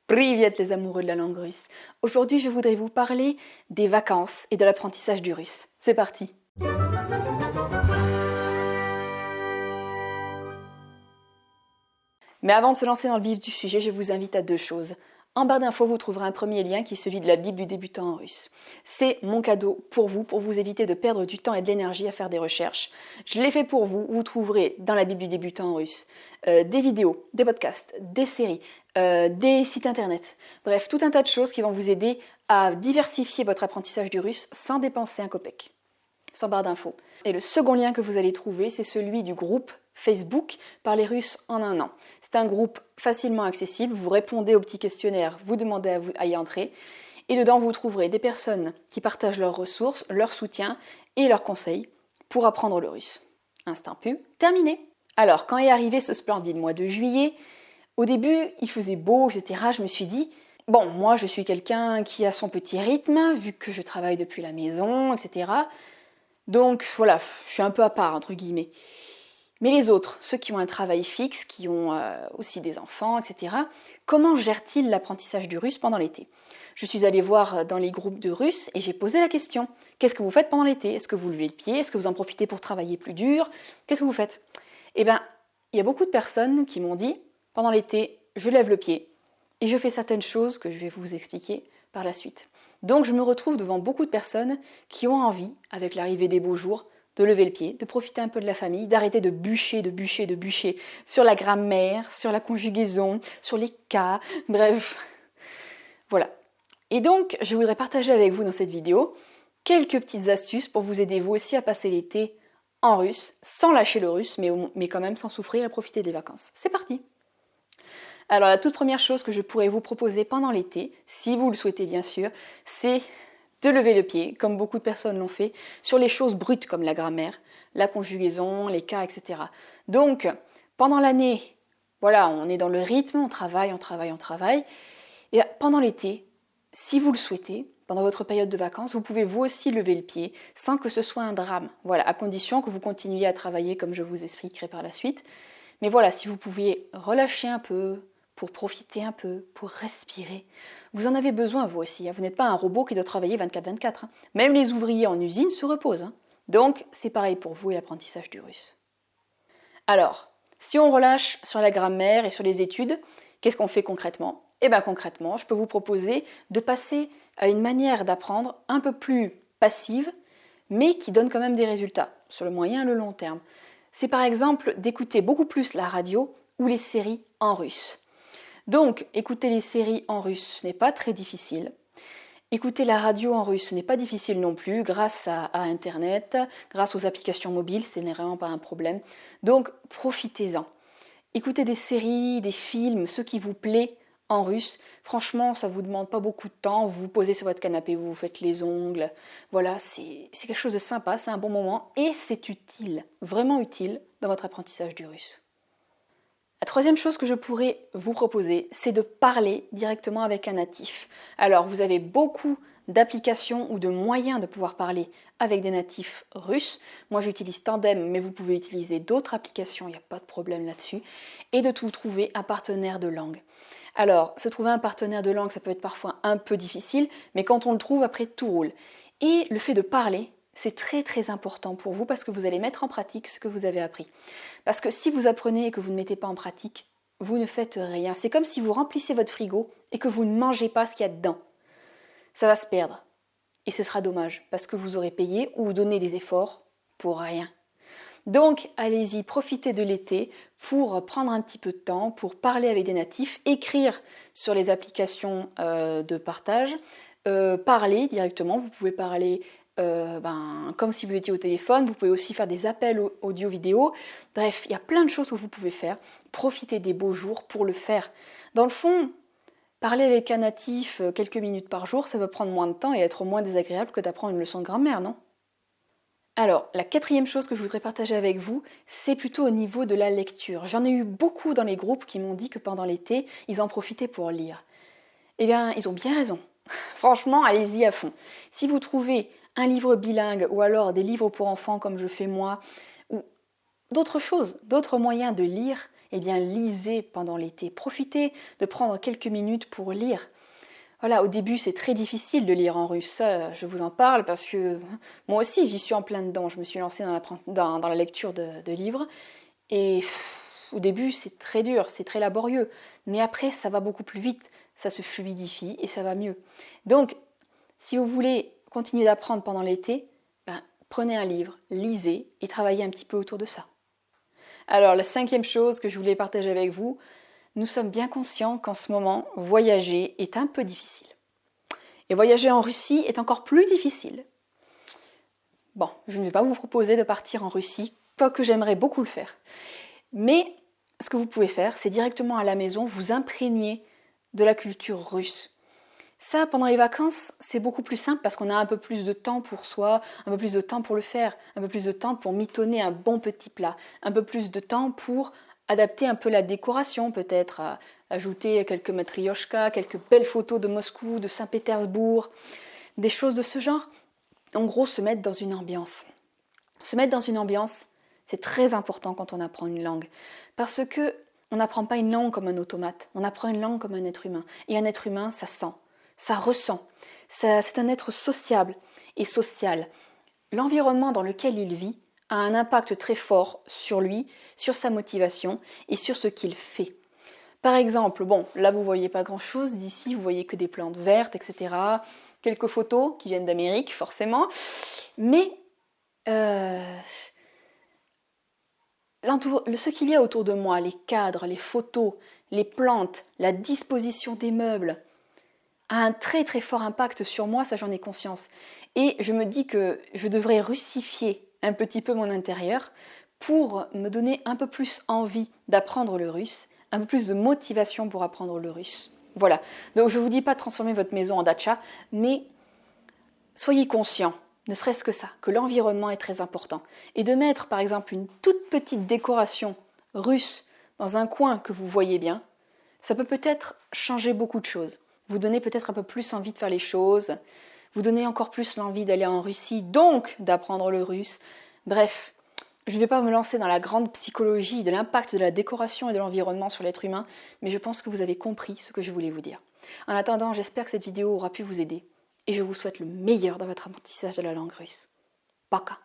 Привет les amoureux de la langue russe. Aujourd'hui, je voudrais vous parler des vacances et de l'apprentissage du russe. C'est parti. Mais avant de se lancer dans le vif du sujet, je vous invite à deux choses. En barre d'infos, vous trouverez un premier lien qui est celui de la Bible du débutant en russe. C'est mon cadeau pour vous éviter de perdre du temps et de l'énergie à faire des recherches. Je l'ai fait pour vous. Vous trouverez dans la Bible du débutant en russe des vidéos, des podcasts, des séries, des sites internet. Bref, tout un tas de choses qui vont vous aider à diversifier votre apprentissage du russe sans dépenser un copec. Sans barre d'infos. Et le second lien que vous allez trouver, c'est celui du groupe Facebook Parler russe en un an. C'est un groupe facilement accessible, vous répondez au petit questionnaire, vous demandez à y entrer, et dedans vous trouverez des personnes qui partagent leurs ressources, leur soutien et leurs conseils pour apprendre le russe. Instant pub, terminé. Alors, quand est arrivé ce splendide mois de juillet, au début, il faisait beau, etc. Je me suis dit, bon, moi je suis quelqu'un qui a son petit rythme, vu que je travaille depuis la maison, etc. Donc voilà, je suis un peu à part, entre guillemets. Mais les autres, ceux qui ont un travail fixe, qui ont aussi des enfants, etc., comment gèrent-ils l'apprentissage du russe pendant l'été? Je suis allée voir dans les groupes de Russes et j'ai posé la question. Qu'est-ce que vous faites pendant l'été? Est-ce que vous levez le pied? Est-ce que vous en profitez pour travailler plus dur? Qu'est-ce que vous faites? Eh bien, il y a beaucoup de personnes qui m'ont dit, pendant l'été, je lève le pied et je fais certaines choses que je vais vous expliquer par la suite. Donc je me retrouve devant beaucoup de personnes qui ont envie, avec l'arrivée des beaux jours, de lever le pied, de profiter un peu de la famille, d'arrêter de bûcher sur la grammaire, sur la conjugaison, sur les cas, bref. Voilà. Et donc, je voudrais partager avec vous dans cette vidéo quelques petites astuces pour vous aider vous aussi à passer l'été en russe, sans lâcher le russe, mais quand même sans souffrir et profiter des vacances. C'est parti! Alors la toute première chose que je pourrais vous proposer pendant l'été, si vous le souhaitez bien sûr, c'est de lever le pied, comme beaucoup de personnes l'ont fait, sur les choses brutes comme la grammaire, la conjugaison, les cas, etc. Donc, pendant l'année, voilà, on est dans le rythme, on travaille. Et pendant l'été, si vous le souhaitez, pendant votre période de vacances, vous pouvez vous aussi lever le pied sans que ce soit un drame. Voilà, à condition que vous continuiez à travailler comme je vous expliquerai par la suite. Mais voilà, si vous pouviez relâcher un peu, pour profiter un peu, pour respirer. Vous en avez besoin vous aussi, vous n'êtes pas un robot qui doit travailler 24/24. Même les ouvriers en usine se reposent. Donc c'est pareil pour vous et l'apprentissage du russe. Alors, si on relâche sur la grammaire et sur les études, qu'est-ce qu'on fait concrètement? Eh bien concrètement, je peux vous proposer de passer à une manière d'apprendre un peu plus passive, mais qui donne quand même des résultats, sur le moyen et le long terme. C'est par exemple d'écouter beaucoup plus la radio ou les séries en russe. Donc, écouter les séries en russe, ce n'est pas très difficile. Écouter la radio en russe, ce n'est pas difficile non plus, grâce à Internet, grâce aux applications mobiles, ce n'est vraiment pas un problème. Donc, profitez-en. Écoutez des séries, des films, ce qui vous plaît en russe. Franchement, ça ne vous demande pas beaucoup de temps. Vous vous posez sur votre canapé, vous vous faites les ongles. Voilà, c'est quelque chose de sympa, c'est un bon moment et c'est utile, vraiment utile dans votre apprentissage du russe. La troisième chose que je pourrais vous proposer, c'est de parler directement avec un natif. Alors, vous avez beaucoup d'applications ou de moyens de pouvoir parler avec des natifs russes. Moi, j'utilise Tandem, mais vous pouvez utiliser d'autres applications, il n'y a pas de problème là-dessus. Et de tout trouver un partenaire de langue. Alors, se trouver un partenaire de langue, ça peut être parfois un peu difficile, mais quand on le trouve, après, tout roule. Et le fait de parler, c'est très très important pour vous parce que vous allez mettre en pratique ce que vous avez appris. Parce que si vous apprenez et que vous ne mettez pas en pratique, vous ne faites rien. C'est comme si vous remplissez votre frigo et que vous ne mangez pas ce qu'il y a dedans. Ça va se perdre. Et ce sera dommage parce que vous aurez payé ou donné des efforts pour rien. Donc, allez-y, profitez de l'été pour prendre un petit peu de temps, pour parler avec des natifs, écrire sur les applications de partage, parler directement. Vous pouvez parler comme si vous étiez au téléphone. Vous pouvez aussi faire des appels audio-vidéo. Bref, il y a plein de choses que vous pouvez faire. Profitez des beaux jours pour le faire. Dans le fond, parler avec un natif quelques minutes par jour, ça va prendre moins de temps et être moins désagréable que d'apprendre une leçon de grammaire, non ? Alors, la quatrième chose que je voudrais partager avec vous, c'est plutôt au niveau de la lecture. J'en ai eu beaucoup dans les groupes qui m'ont dit que pendant l'été, ils en profitaient pour lire. Eh bien, ils ont bien raison. Franchement, allez-y à fond. Si vous trouvez un livre bilingue ou alors des livres pour enfants comme je fais moi, ou d'autres choses, d'autres moyens de lire, eh bien lisez pendant l'été. Profitez de prendre quelques minutes pour lire. Voilà, au début c'est très difficile de lire en russe, ça, je vous en parle parce que moi aussi j'y suis en plein dedans. Je me suis lancée dans la lecture de livres et au début c'est très dur, c'est très laborieux. Mais après ça va beaucoup plus vite, ça se fluidifie et ça va mieux. Donc si vous voulez continuer d'apprendre pendant l'été, prenez un livre, lisez et travaillez un petit peu autour de ça. Alors la cinquième chose que je voulais partager avec vous, nous sommes bien conscients qu'en ce moment, voyager est un peu difficile. Et voyager en Russie est encore plus difficile. Bon, je ne vais pas vous proposer de partir en Russie, quoique j'aimerais beaucoup le faire. Mais ce que vous pouvez faire, c'est directement à la maison, vous imprégner de la culture russe. Ça, pendant les vacances, c'est beaucoup plus simple parce qu'on a un peu plus de temps pour soi, un peu plus de temps pour le faire, un peu plus de temps pour mitonner un bon petit plat, un peu plus de temps pour adapter un peu la décoration, peut-être ajouter quelques matrioshkas, quelques belles photos de Moscou, de Saint-Pétersbourg, des choses de ce genre. En gros, se mettre dans une ambiance. Se mettre dans une ambiance, c'est très important quand on apprend une langue. Parce que on n'apprend pas une langue comme un automate, on apprend une langue comme un être humain. Et un être humain, ça sent, ça ressent. C'est un être sociable et social. L'environnement dans lequel il vit a un impact très fort sur lui, sur sa motivation et sur ce qu'il fait. Par exemple, bon, là vous voyez pas grand-chose d'ici, vous voyez que des plantes vertes, etc. Quelques photos qui viennent d'Amérique, forcément. Mais ce qu'il y a autour de moi, les cadres, les photos, les plantes, la disposition des meubles, a un très très fort impact sur moi, ça j'en ai conscience. Et je me dis que je devrais russifier un petit peu mon intérieur pour me donner un peu plus envie d'apprendre le russe, un peu plus de motivation pour apprendre le russe. Voilà, donc je ne vous dis pas de transformer votre maison en datcha, mais soyez conscients, ne serait-ce que ça, que l'environnement est très important. Et de mettre par exemple une toute petite décoration russe dans un coin que vous voyez bien, ça peut peut-être changer beaucoup de choses. Vous donner peut-être un peu plus envie de faire les choses, vous donner encore plus l'envie d'aller en Russie, donc d'apprendre le russe. Bref, je ne vais pas me lancer dans la grande psychologie de l'impact de la décoration et de l'environnement sur l'être humain, mais je pense que vous avez compris ce que je voulais vous dire. En attendant, j'espère que cette vidéo aura pu vous aider, et je vous souhaite le meilleur dans votre apprentissage de la langue russe. Пока!